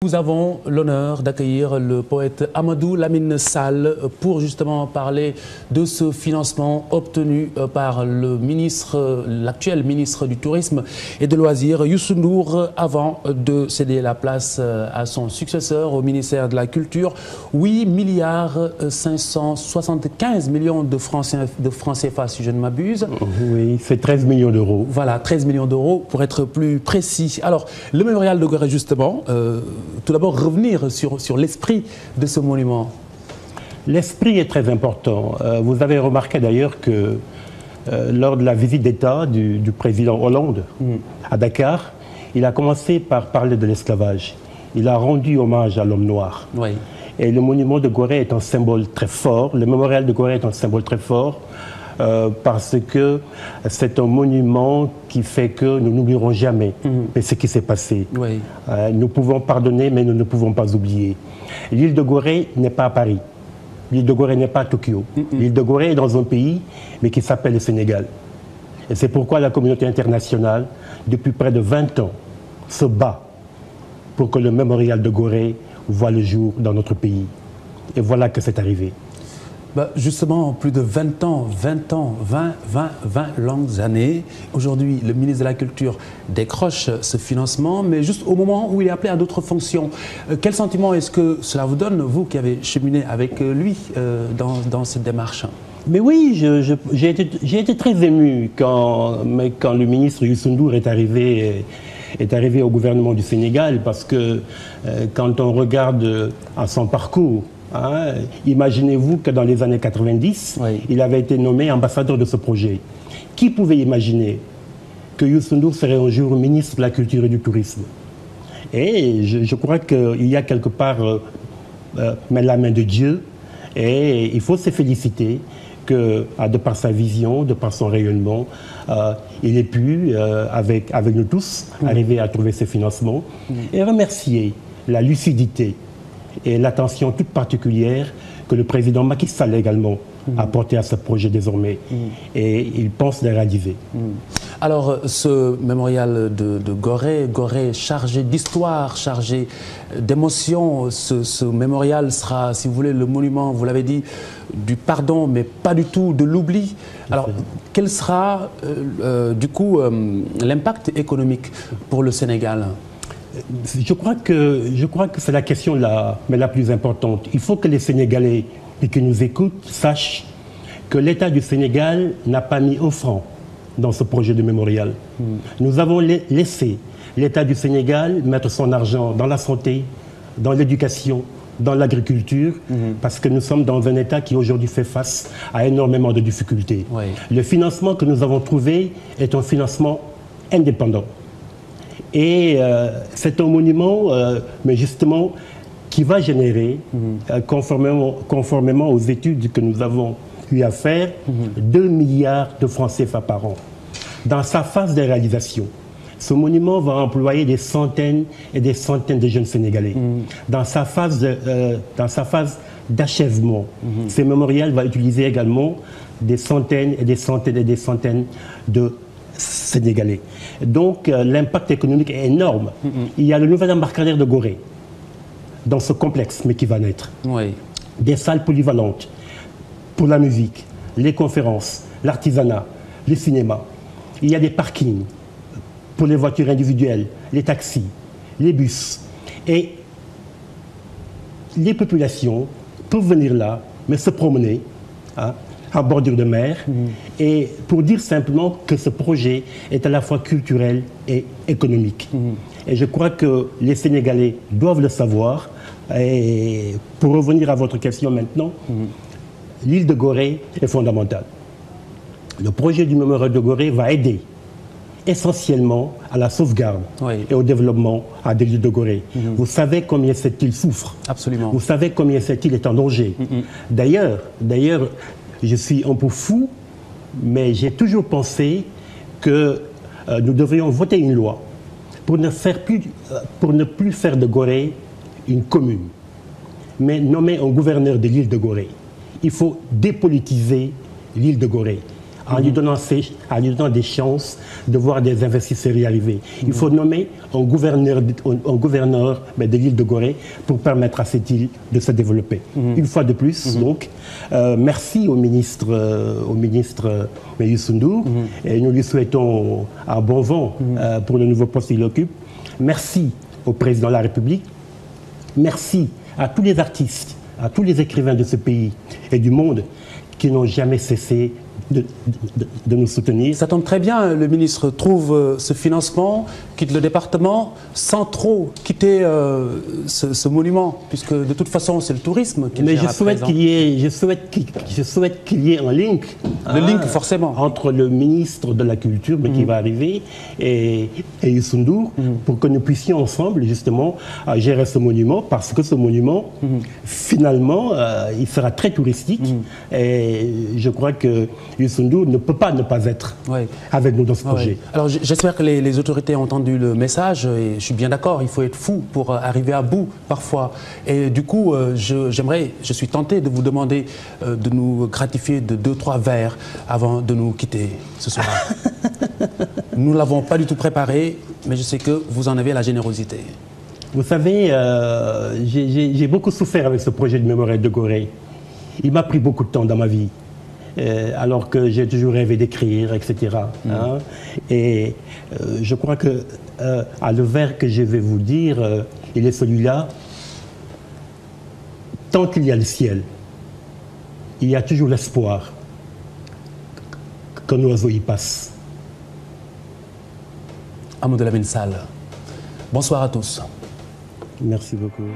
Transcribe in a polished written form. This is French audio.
Nous avons l'honneur d'accueillir le poète Amadou Lamine Sall pour justement parler de ce financement obtenu par l'actuel ministre du Tourisme et de Loisirs, Youssou N'Dour, avant de céder la place à son successeur au ministère de la Culture. 8 milliards 575 millions de francs CFA, si je ne m'abuse. Oui, c'est 13 millions d'euros. Voilà, 13 millions d'euros pour être plus précis. Alors, le mémorial de Gorée, justement, tout d'abord revenir sur l'esprit de ce monument. L'esprit est très important. Vous avez remarqué d'ailleurs que lors de la visite d'État du président Hollande à Dakar, il a commencé par parler de l'esclavage. Il a rendu hommage à l'homme noir. Oui. Et le monument de Gorée est un symbole très fort. Le mémorial de Gorée est un symbole très fort. Parce que c'est un monument qui fait que nous n'oublierons jamais ce qui s'est passé. Oui. Nous pouvons pardonner, mais nous ne pouvons pas oublier. L'île de Gorée n'est pas à Paris. L'île de Gorée n'est pas à Tokyo. L'île de Gorée est dans un pays, mais qui s'appelle le Sénégal. Et c'est pourquoi la communauté internationale, depuis près de 20 ans, se bat pour que le mémorial de Gorée voie le jour dans notre pays. Et voilà que c'est arrivé. Justement, plus de 20 longues années. Aujourd'hui, le ministre de la Culture décroche ce financement, mais juste au moment où il est appelé à d'autres fonctions. Quel sentiment est-ce que cela vous donne, vous qui avez cheminé avec lui dans cette démarche? Mais oui, j'ai été très ému quand le ministre Youssou N'Dour est arrivé au gouvernement du Sénégal, parce que quand on regarde à son parcours, imaginez-vous que dans les années 90, il avait été nommé ambassadeur de ce projet. Qui pouvait imaginer que Youssou N'Dour serait un jour ministre de la Culture et du Tourisme? Et je crois qu'il y a quelque part la main de Dieu, et il faut se féliciter que, de par sa vision, de par son rayonnement, il ait pu, avec nous tous, arriver à trouver ce financement et remercier la lucidité et l'attention toute particulière que le président Macky Sall également a porté à ce projet désormais. Et il pense le réaliser. Alors, ce mémorial de Gorée chargé d'histoire, chargé d'émotion, ce mémorial sera, si vous voulez, le monument, vous l'avez dit, du pardon, mais pas du tout de l'oubli. Alors, quel sera, du coup, l'impact économique pour le Sénégal ? Je crois que c'est la question la plus importante. Il faut que les Sénégalais qui nous écoutent sachent que l'État du Sénégal n'a pas mis un franc dans ce projet de mémorial. Nous avons laissé l'État du Sénégal mettre son argent dans la santé, dans l'éducation, dans l'agriculture, parce que nous sommes dans un État qui aujourd'hui fait face à énormément de difficultés. Oui. Le financement que nous avons trouvé est un financement indépendant. Et c'est un monument, mais justement, qui va générer, conformément aux études que nous avons eu à faire, 2 milliards de francs CFA par an. Dans sa phase de réalisation, ce monument va employer des centaines et des centaines de jeunes Sénégalais. Dans sa phase d'achèvement, ce mémorial va utiliser également des centaines et des centaines et des centaines de Sénégalais. Donc l'impact économique est énorme. Il y a le nouvel embarcadère de Gorée dans ce complexe, mais qui va naître. Oui. Des salles polyvalentes pour la musique, les conférences, l'artisanat, le cinéma. Il y a des parkings pour les voitures individuelles, les taxis, les bus. Et les populations peuvent venir là, mais se promener en bordure de mer, et pour dire simplement que ce projet est à la fois culturel et économique. Et je crois que les Sénégalais doivent le savoir. Et pour revenir à votre question maintenant, l'île de Gorée est fondamentale. Le projet du mémorial de Gorée va aider essentiellement à la sauvegarde et au développement de l'île de Gorée. Vous savez combien cette île souffre. Absolument. Vous savez combien cette île est en danger. D'ailleurs, je suis un peu fou, mais j'ai toujours pensé que nous devrions voter une loi pour ne plus faire de Gorée une commune, mais nommer un gouverneur de l'île de Gorée. Il faut dépolitiser l'île de Gorée. en lui donnant des chances de voir des investisseurs y arriver. Il faut nommer un gouverneur de l'île de Gorée pour permettre à cette île de se développer. Une fois de plus, donc, merci au ministre Youssou N'Dour, et nous lui souhaitons un bon vent pour le nouveau poste qu'il occupe. Merci au président de la République. Merci à tous les artistes, à tous les écrivains de ce pays et du monde qui n'ont jamais cessé de nous soutenir. Ça tombe très bien, le ministre trouve ce financement, quitte le département, sans trop quitter ce monument, puisque de toute façon c'est le tourisme qui Mais je souhaite qu'il y ait un link. Le link, forcément. Entre le ministre de la Culture, qui va arriver, et Youssou N'Dour, pour que nous puissions ensemble, justement, gérer ce monument, parce que ce monument, finalement, il sera très touristique. Et je crois que Youssou N'Dour ne peut pas ne pas être avec nous dans ce projet. Alors j'espère que les autorités ont entendu le message, et je suis bien d'accord, il faut être fou pour arriver à bout parfois. Et du coup, je suis tenté de vous demander de nous gratifier de 2-3 verres avant de nous quitter ce soir. Nous ne l'avons pas du tout préparé, mais je sais que vous en avez la générosité. Vous savez, j'ai beaucoup souffert avec ce projet de mémorial de Gorée. Il m'a pris beaucoup de temps dans ma vie. Alors que j'ai toujours rêvé d'écrire, etc. Et je crois que le vers que je vais vous dire, il est celui-là. Tant qu'il y a le ciel, il y a toujours l'espoir qu'un oiseau y passe. Amadou Lamine Sall. Bonsoir à tous. Merci beaucoup.